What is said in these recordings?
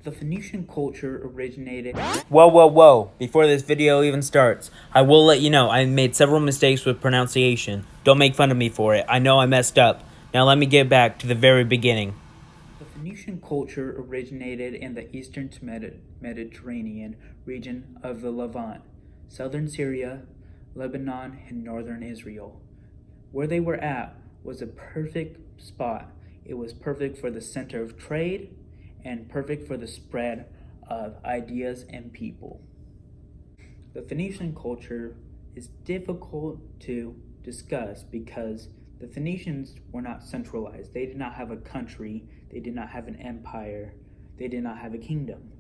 The Phoenician culture originated... Whoa. Before this video even starts, I will let you know I made several mistakes with pronunciation. Don't make fun of me for it. I know I messed up. Now let me get back to the very beginning. The Phoenician culture originated in the eastern Mediterranean region of the Levant, southern Syria, Lebanon, and northern Israel. Where they were at was a perfect spot. It was perfect for the center of trade and perfect for the spread of ideas and people. The Phoenician culture is difficult to discuss because the Phoenicians were not centralized. They did not have a country, they did not have an empire, they did not have a kingdom.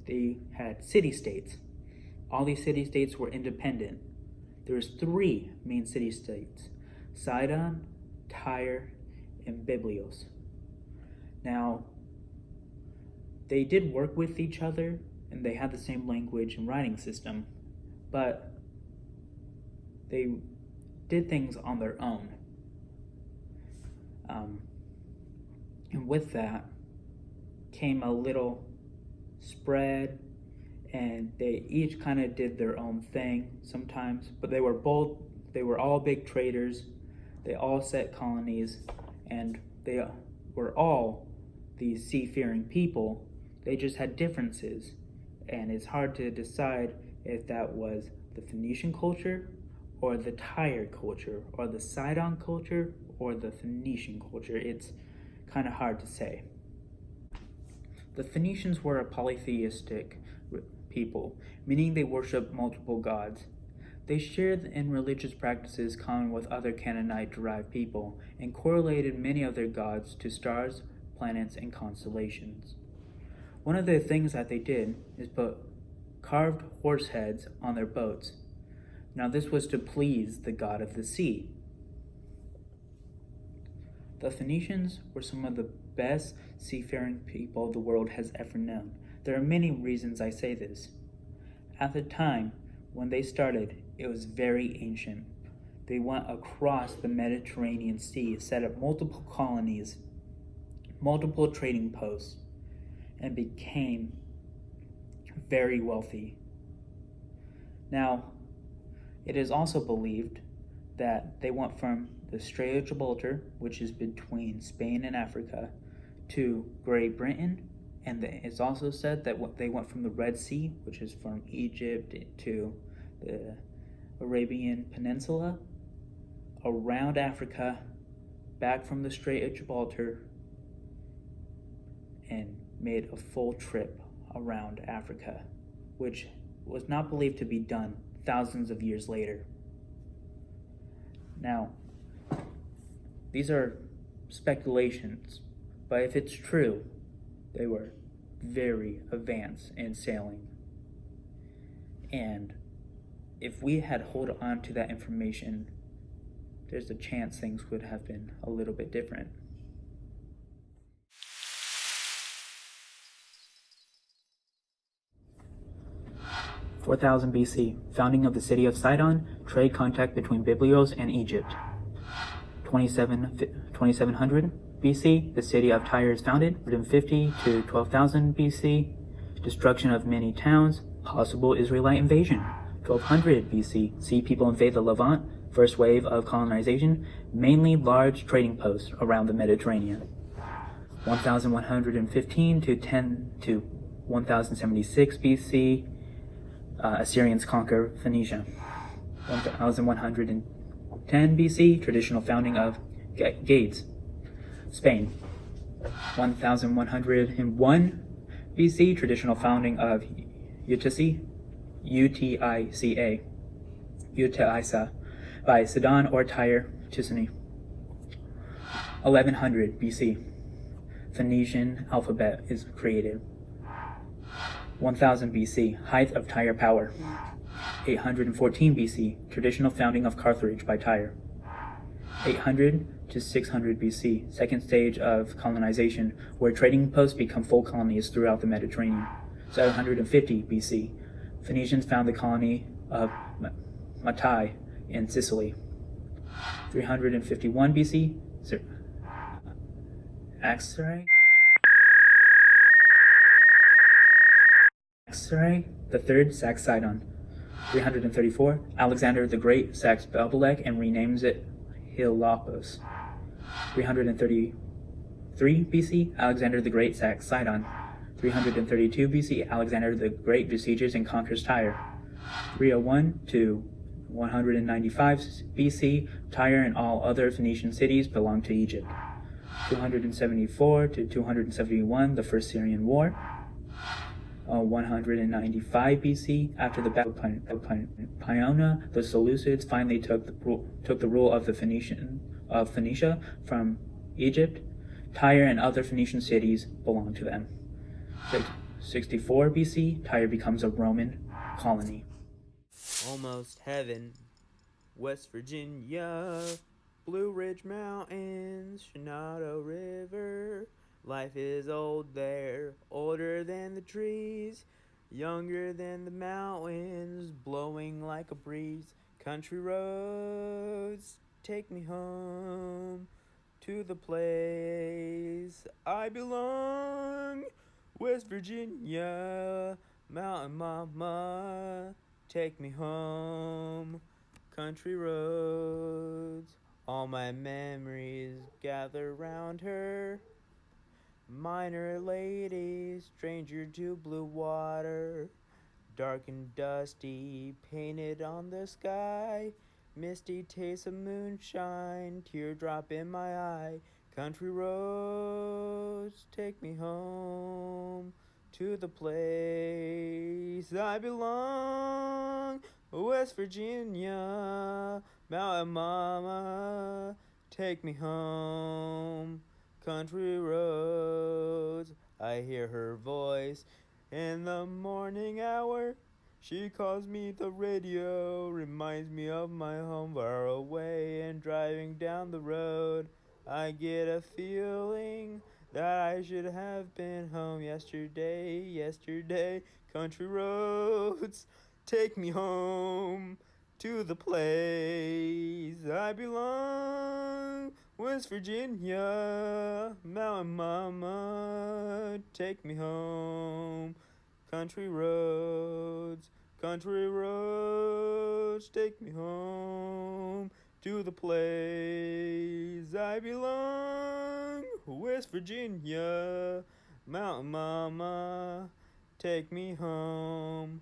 They had city-states. All these city-states were independent. There's 3 main city-states: Sidon, Tyre, and Byblos. Now, they did work with each other, and they had the same language and writing system, but they did things on their own. And with that came a little spread, and they each kind of did their own thing sometimes, but they were all big traders. They all set colonies, and they were all these seafaring people. They just had differences, and it's hard to decide if that was the Phoenician culture or the Tyre culture or the Sidon culture or the Phoenician culture. It's kind of hard to say. The Phoenicians were a polytheistic people, meaning they worshiped multiple gods. They shared in religious practices common with other Canaanite-derived people and correlated many of their gods to stars, planets, and constellations. One of the things that they did is put carved horse heads on their boats. Now this was to please the god of the sea. The Phoenicians were some of the best seafaring people the world has ever known. There are many reasons I say this. At the time when they started, it was very ancient. They went across the Mediterranean Sea, set up multiple colonies, multiple trading posts, and became very wealthy. Now, it is also believed that they went from the Strait of Gibraltar, which is between Spain and Africa, to Great Britain, and it's also said that they went from the Red Sea, which is from Egypt, to the Arabian Peninsula, around Africa, back from the Strait of Gibraltar, and made a full trip around Africa, which was not believed to be done thousands of years later. Now, these are speculations, but if it's true, they were very advanced in sailing. And if we had held on to that information, there's a chance things would have been a little bit different. (4,000 BC), founding of the city of Sidon, trade contact between Byblos and Egypt. 2700 BC, the city of Tyre is founded. 150 to 12,000 BC, destruction of many towns, possible Israelite invasion. 1200 BC, sea people invade the Levant, first wave of colonization, mainly large trading posts around the Mediterranean. 1115 to 1076 BC, Assyrians conquer Phoenicia. 1110 BC, traditional founding of Gades, Spain. 1101 BC, traditional founding of Utisa, by Sidon or Tyre, Ticiny. 1100 BC, Phoenician alphabet is created. 1000 BC, height of Tyre power. 814 BC, traditional founding of Carthage by Tyre. 800 to 600 BC, second stage of colonization, where trading posts become full colonies throughout the Mediterranean. 750 BC, Phoenicians found the colony of Matai in Sicily. 351 BC, Axaray Sennacherib III sacks Sidon. 334, Alexander the Great sacks Babylek and renames it Heliopolis. 333 BC, Alexander the Great sacks Sidon. 332 BC, Alexander the Great besieges and conquers Tyre. 301 to 195 BC, Tyre and all other Phoenician cities belonged to Egypt. 274 to 271, the First Syrian War. 195 BC, after the Battle of Pionia, the Seleucids finally took the rule of Phoenicia from Egypt. Tyre and other Phoenician cities belonged to them. 64 BC, Tyre becomes a Roman colony. Almost heaven, West Virginia, Blue Ridge Mountains, Shenandoah River. Life is old there, older than the trees, younger than the mountains, blowing like a breeze. Country roads, take me home to the place I belong. West Virginia, mountain mama, take me home. Country roads, all my memories gather round her. Minor lady, stranger to blue water, dark and dusty, painted on the sky. Misty taste of moonshine, teardrop in my eye. Country roads, take me home to the place I belong. West Virginia, mountain mama, take me home. Country roads, I hear her voice in the morning hour. She calls me the radio, reminds me of my home far away, and driving down the road, I get a feeling that I should have been home yesterday. Country roads, take me home to the place I belong. West Virginia, mountain mama, take me home. Country roads, take me home to the place I belong. West Virginia, mountain mama, take me home.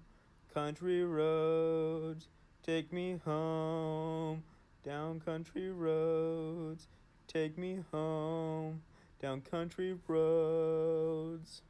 Country roads, take me home. Down country roads, take me home. Down country roads.